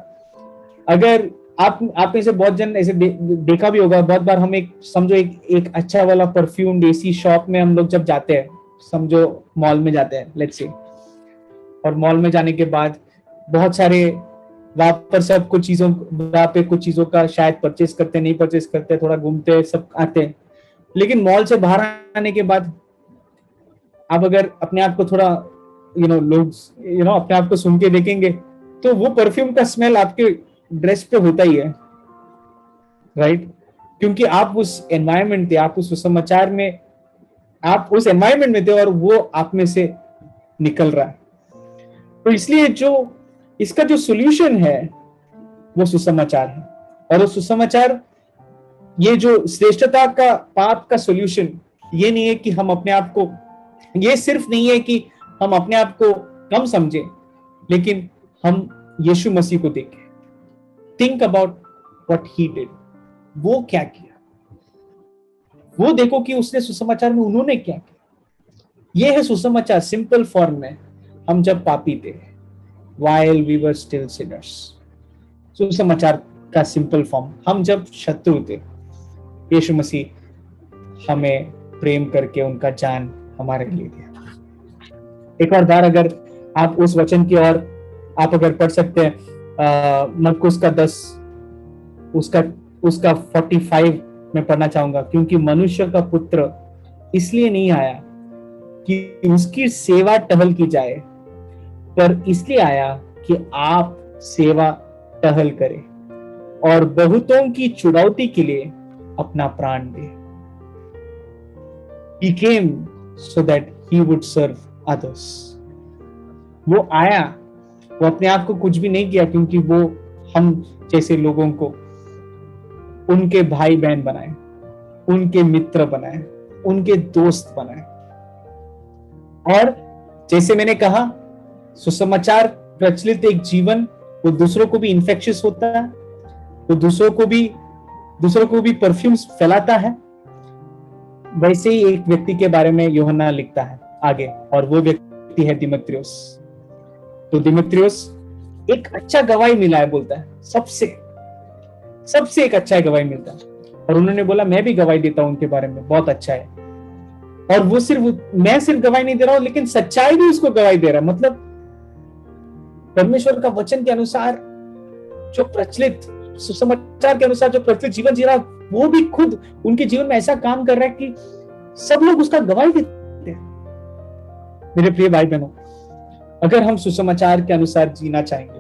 अगर आप में से बहुत जन ऐसे देखा भी होगा, बहुत बार हम एक अच्छा वाला परफ्यूम देसी शॉप में हम लोग जब जाते हैं, समझो मॉल में जाते हैं लेट्स से, और मॉल में जाने के बाद बहुत सारे वहां पे कुछ चीजों का शायद परचेस करते, नहीं परचेस करते, थोड़ा घूमते, सब आते हैं। लेकिन मॉल से बाहर आने के बाद आप अगर अपने आप को थोड़ा अपने आप को सुन के देखेंगे, तो वो परफ्यूम का स्मेल आपके ड्रेस पे होता ही है, राइट। क्योंकि आप उस एनवायरमेंट थे, आप उस सुसमाचार में, आप उस एनवायरमेंट में थे और वो आप में से निकल रहा है। तो इसलिए इसका जो सॉल्यूशन है वो सुसमाचार है। और वो सुसमाचार, ये जो श्रेष्ठता का पाप का सॉल्यूशन ये नहीं है कि हम अपने आप को, ये सिर्फ नहीं है कि हम अपने आप को कम समझे, लेकिन हम यीशु मसीह को देखें। Think about what he did. वो क्या किया, वो देखो कि उसने सुसमाचार में उन्होंने क्या किया। ये है सुसमाचार सिंपल फॉर्म में। हम जब पापी थे, while we were still sinners, सुसमाचार का सिंपल फॉर्म, हम जब शत्रु थे, यीशु मसीह हमें प्रेम करके उनका जान हमारे लिए दिया। एक और बार अगर आप उस वचन की ओर आप अगर पढ़ सकते हैं मरकुस का 10 उसका उसका 45 में पढ़ना चाहूंगा, क्योंकि मनुष्य का पुत्र इसलिए नहीं आया कि उसकी सेवा टहल की जाए, पर इसलिए आया कि आप सेवा टहल करें और बहुतों की छुड़ौती के लिए अपना प्राण दे। He came so that he would serve others. वो आया, वो अपने आप को कुछ भी नहीं किया, क्योंकि वो हम जैसे लोगों को उनके भाई बहन बनाए, उनके मित्र बनाए, उनके दोस्त बनाए। और जैसे मैंने कहा, सुसमाचार प्रचलित एक जीवन वो दूसरों को भी इन्फेक्शियस होता है, वो दूसरों को भी परफ्यूम्स फैलाता है। वैसे ही एक व्यक्ति के बारे में यूहन्ना लिखता है आगे, और वो व्यक्ति है दिमेत्रियुस। तो दिमेत्रियुस एक अच्छा गवाही मिला है, बोलता है सबसे एक अच्छा गवाही मिलता है। और उन्होंने बोला मैं भी गवाही देता हूं उनके बारे में, बहुत अच्छा है। और वो मैं सिर्फ गवाही नहीं दे रहा हूं, लेकिन सच्चाई भी उसको गवाही दे रहा है। मतलब परमेश्वर का वचन के अनुसार जो प्रचलित सुसमाचार के अनुसार जो प्रचलित जीवन जी रहा, वो भी खुद उनके जीवन में ऐसा काम कर रहा है कि सब लोग उसका गवाही देते हैं। मेरे प्रिय भाई बहनों, अगर हम सुसमाचार के अनुसार जीना चाहेंगे,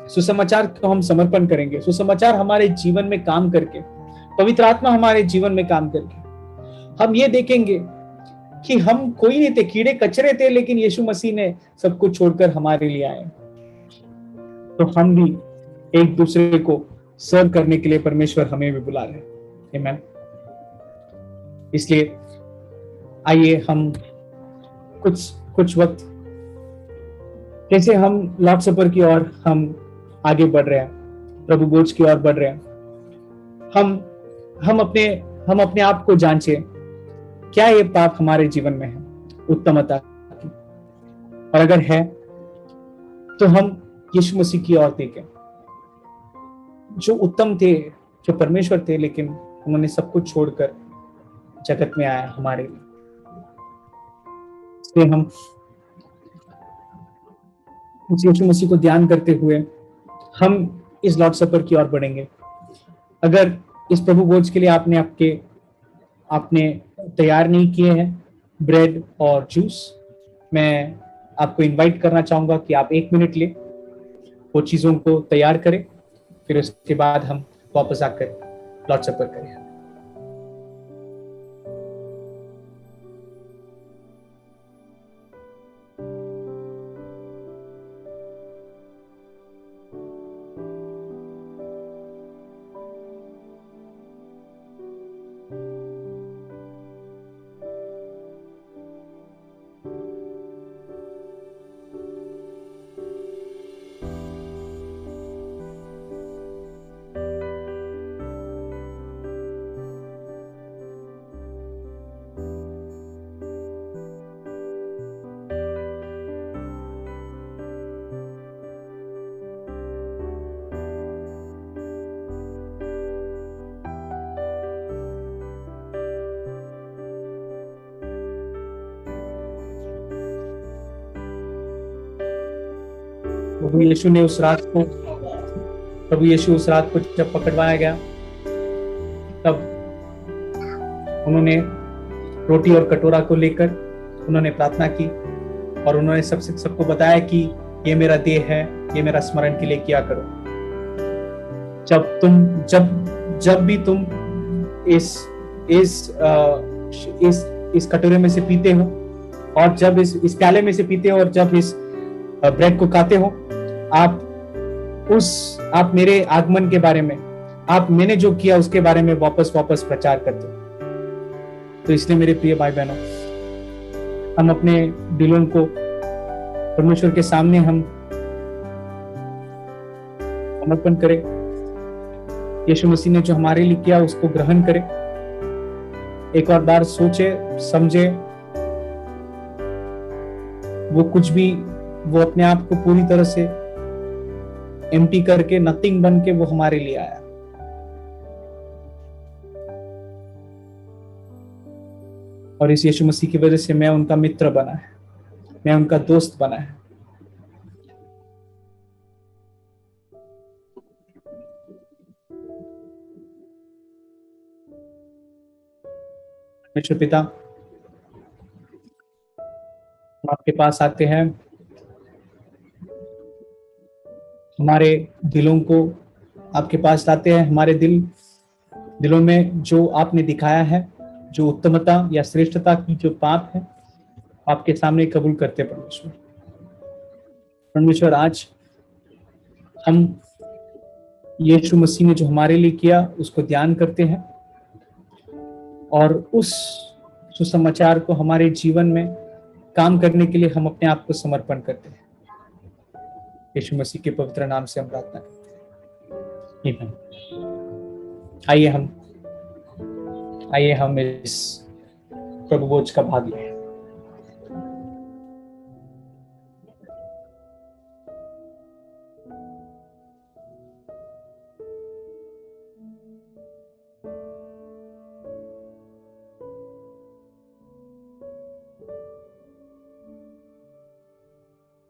सुसमाचार को हम समर्पण करेंगे, सुसमाचार हमारे जीवन में काम करके, पवित्र आत्मा हमारे जीवन में काम करके, हम ये देखेंगे कि हम कोई नहीं थे, कीड़े कचरे थे, लेकिन यीशु मसीह ने सब कुछ छोड़कर हमारे लिए आए। तो हम भी एक दूसरे को सर्व करने के लिए परमेश्वर हमें भी बुला रहे हैं। आमीन। इसलिए आइए हम कुछ वक्त कैसे हम लॉर्ड सपर की ओर हम आगे बढ़ रहे हैं, प्रभु भोज की ओर बढ़ रहे हैं। हम अपने आप को जांचे, क्या ये पाप हमारे जीवन में है उत्तमता की, और अगर है तो हम यीशु मसीह की ओर देखें, जो उत्तम थे, जो परमेश्वर थे, लेकिन उन्होंने सब कुछ छोड़कर जगत में आया हमारे लिए। इसलिए हम यीशु मसीह को ध्यान करते हुए हम इस लॉर्ड सपर की ओर बढ़ेंगे। अगर इस प्रभु भोज के लिए आपने तैयार नहीं किए हैं ब्रेड और जूस, मैं आपको इनवाइट करना चाहूंगा कि आप 1 मिनट ले वो चीजों को तैयार करें, फिर उसके बाद हम वापस आकर लॉर्ड सपर करें। प्रभु यीशु उस रात को जब पकड़वाया गया, तब उन्होंने रोटी और कटोरा को लेकर उन्होंने प्रार्थना की, और उन्होंने सबको बताया कि ये मेरा देह है, ये मेरा स्मरण के लिए किया करो। जब भी तुम इस कटोरे में से पीते हो, और जब इस प्याले में से पीते हो, और जब इस ब्रेड को खाते हो, आप मेरे आगमन के बारे में, आप मैंने जो किया उसके बारे में वापस प्रचार करते हो। तो इसलिए मेरे प्रिय भाई बहनों, हम अपने दिलों को परमेश्वर के सामने हम समर्पण करें। यीशु मसीह ने जो हमारे लिए किया उसको ग्रहण करें। एक और बार सोचे समझे, वो अपने आप को पूरी तरह से एम्प्टी करके, नथिंग बन के वो हमारे लिए आया। और इस यीशु मसीह की वजह से मैं उनका मित्र बना है, मैं उनका दोस्त बना है। परमेश्वर पिता, हम आपके पास आते हैं, हमारे दिलों को आपके पास लाते हैं। हमारे दिलों में जो आपने दिखाया है, जो उत्तमता या श्रेष्ठता की जो पाप है, आपके सामने कबूल करते हैं। परमेश्वर, आज हम यीशु मसीह ने जो हमारे लिए किया उसको ध्यान करते हैं और उस सुसमाचार को हमारे जीवन में काम करने के लिए हम अपने आप को समर्पण करते हैं। यीशु मसीह के पवित्र नाम से हम प्रार्थना करते हैं। आइए हम इस प्रभु भोज का भाग लें।